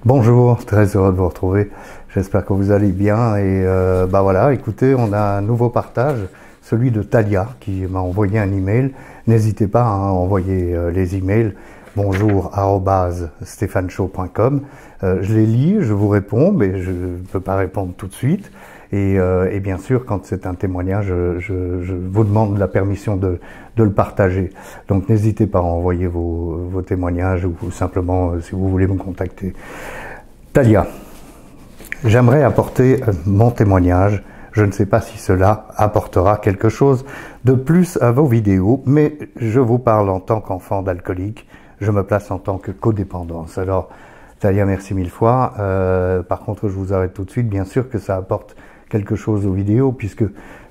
Bonjour, très heureux de vous retrouver. J'espère que vous allez bien et voilà, écoutez, on a un nouveau partage, celui de Talia qui m'a envoyé un email. N'hésitez pas à envoyer les emails bonjour@stéphaneshow.com. Je les lis, je vous réponds, mais je ne peux pas répondre tout de suite. Et bien sûr, quand c'est un témoignage, je vous demande la permission de le partager. Donc n'hésitez pas à envoyer vos témoignages ou simplement si vous voulez me contacter. Talia, j'aimerais apporter mon témoignage. Je ne sais pas si cela apportera quelque chose de plus à vos vidéos, mais je vous parle en tant qu'enfant d'alcoolique. Je me place en tant que codépendance. Alors, Talia, merci mille fois. Par contre, je vous arrête tout de suite. Bien sûr que ça apporte quelque chose aux vidéos, puisque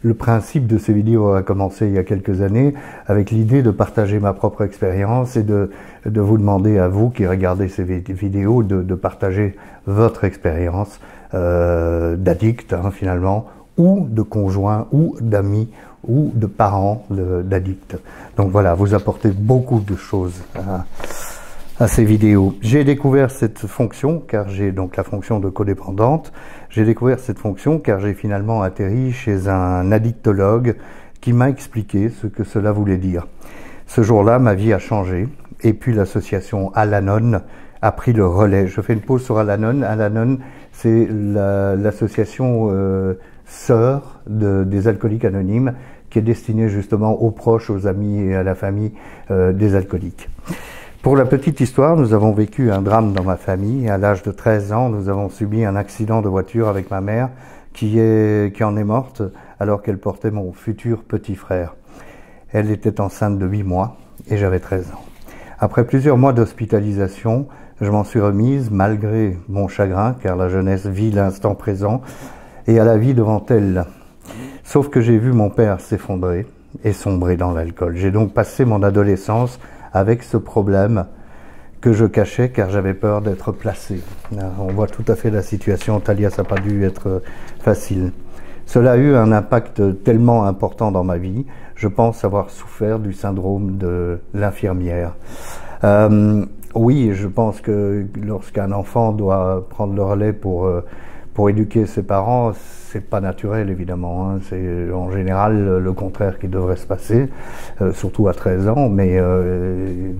le principe de ces vidéos a commencé il y a quelques années avec l'idée de partager ma propre expérience et de vous demander à vous qui regardez ces vidéos de partager votre expérience d'addict finalement, ou de conjoint, ou d'amis, ou de parents d'addicts. Donc voilà, vous apportez beaucoup de choses à ces vidéos. J'ai découvert cette fonction, car j'ai donc la fonction de codépendante. J'ai découvert cette fonction car j'ai finalement atterri chez un addictologue qui m'a expliqué ce que cela voulait dire. Ce jour-là, ma vie a changé et puis l'association Al-Anon a pris le relais. Je fais une pause sur Al-Anon. Al-Anon, c'est l'association sœur des alcooliques anonymes qui est destinée justement aux proches, aux amis et à la famille des alcooliques. Pour la petite histoire, nous avons vécu un drame dans ma famille. À l'âge de 13 ans, nous avons subi un accident de voiture avec ma mère qui en est morte alors qu'elle portait mon futur petit frère. Elle était enceinte de 8 mois et j'avais 13 ans. Après plusieurs mois d'hospitalisation, je m'en suis remise malgré mon chagrin, car la jeunesse vit l'instant présent et a la vie devant elle. Sauf que j'ai vu mon père s'effondrer et sombrer dans l'alcool. J'ai donc passé mon adolescence avec ce problème que je cachais car j'avais peur d'être placé. On voit tout à fait la situation. Talia, ça n'a pas dû être facile. Cela a eu un impact tellement important dans ma vie. Je pense avoir souffert du syndrome de l'infirmière. Oui, je pense que lorsqu'un enfant doit prendre le relais pour éduquer ses parents, c'est pas naturel évidemment, hein. C'est en général le contraire qui devrait se passer, surtout à 13 ans, mais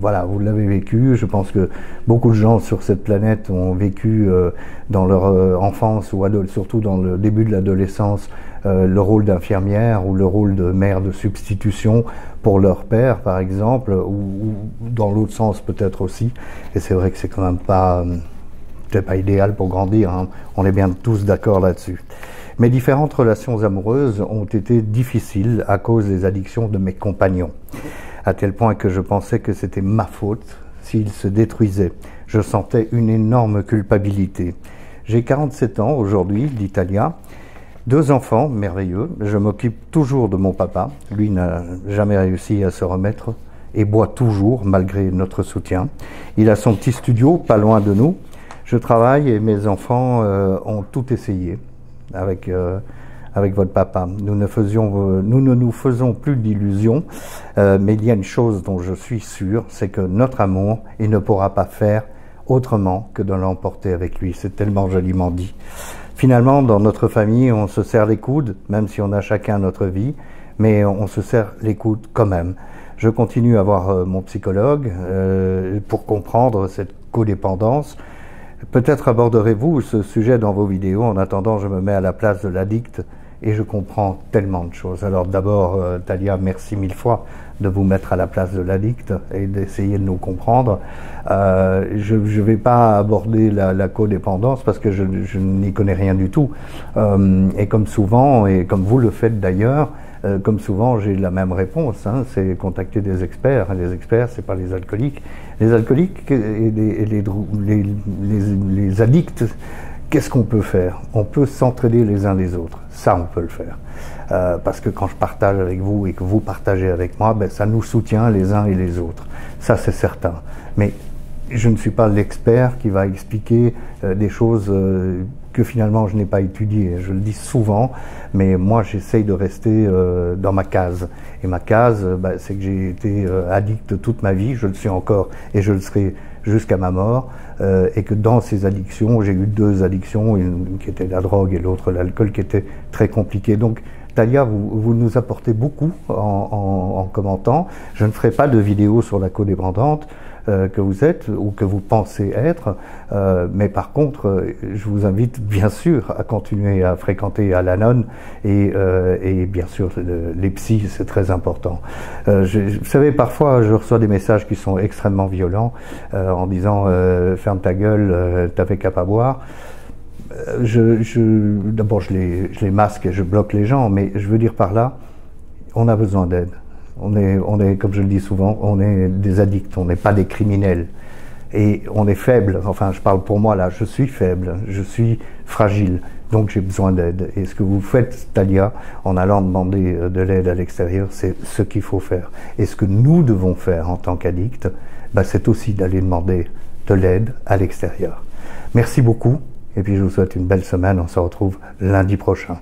voilà, vous l'avez vécu. Je pense que beaucoup de gens sur cette planète ont vécu dans leur enfance ou surtout dans le début de l'adolescence le rôle d'infirmière ou le rôle de mère de substitution pour leur père par exemple, ou dans l'autre sens peut-être aussi, et c'est vrai que c'est quand même pas idéal pour grandir, hein. On est bien tous d'accord là-dessus. Mes différentes relations amoureuses ont été difficiles à cause des addictions de mes compagnons, à tel point que je pensais que c'était ma faute s'ils se détruisaient. Je sentais une énorme culpabilité. J'ai 47 ans aujourd'hui, dit Talia, 2 enfants merveilleux, je m'occupe toujours de mon papa, lui n'a jamais réussi à se remettre et boit toujours malgré notre soutien. Il a son petit studio pas loin de nous. Je travaille et mes enfants ont tout essayé avec votre papa. Nous ne nous faisons plus d'illusions, mais il y a une chose dont je suis sûr, c'est que notre amour, il ne pourra pas faire autrement que de l'emporter avec lui. C'est tellement joliment dit. Finalement, dans notre famille, on se serre les coudes, même si on a chacun notre vie, mais on se serre les coudes quand même. Je continue à voir mon psychologue pour comprendre cette codépendance. Peut-être aborderez-vous ce sujet dans vos vidéos. En attendant, je me mets à la place de l'addict et je comprends tellement de choses. Alors d'abord, Talia, merci mille fois de vous mettre à la place de l'addict et d'essayer de nous comprendre. Je ne vais pas aborder la codépendance parce que je n'y connais rien du tout. Et comme souvent, et comme vous le faites d'ailleurs, comme souvent, j'ai la même réponse, hein, c'est contacter des experts. Les experts, c'est pas les alcooliques. Les alcooliques et les addicts, qu'est-ce qu'on peut faire? On peut s'entraider les uns les autres. Ça, on peut le faire. Parce que quand je partage avec vous et que vous partagez avec moi, ben, ça nous soutient les uns et les autres. Ça, c'est certain. Mais je ne suis pas l'expert qui va expliquer des choses que finalement je n'ai pas étudiées. Je le dis souvent, mais moi j'essaye de rester dans ma case. Et ma case, c'est que j'ai été addict toute ma vie, je le suis encore et je le serai jusqu'à ma mort, et que dans ces addictions, j'ai eu 2 addictions, une qui était la drogue et l'autre l'alcool, qui était très compliquée. Donc Talia, vous nous apportez beaucoup en commentant. Je ne ferai pas de vidéo sur la codépendante que vous êtes ou que vous pensez être, mais par contre, je vous invite bien sûr à continuer à fréquenter Al-Anon et bien sûr les psys, c'est très important. Vous savez, parfois je reçois des messages qui sont extrêmement violents en disant ferme ta gueule, t'avais qu'à pas boire. D'abord je les masque et je bloque les gens, mais je veux dire par là, on a besoin d'aide. On est, comme je le dis souvent, on est des addicts, on n'est pas des criminels. Et on est faible, enfin je parle pour moi là, je suis faible, je suis fragile, donc j'ai besoin d'aide. Et ce que vous faites, Talia, en allant demander de l'aide à l'extérieur, c'est ce qu'il faut faire. Et ce que nous devons faire en tant qu'addicts, c'est aussi d'aller demander de l'aide à l'extérieur. Merci beaucoup, et puis je vous souhaite une belle semaine, on se retrouve lundi prochain.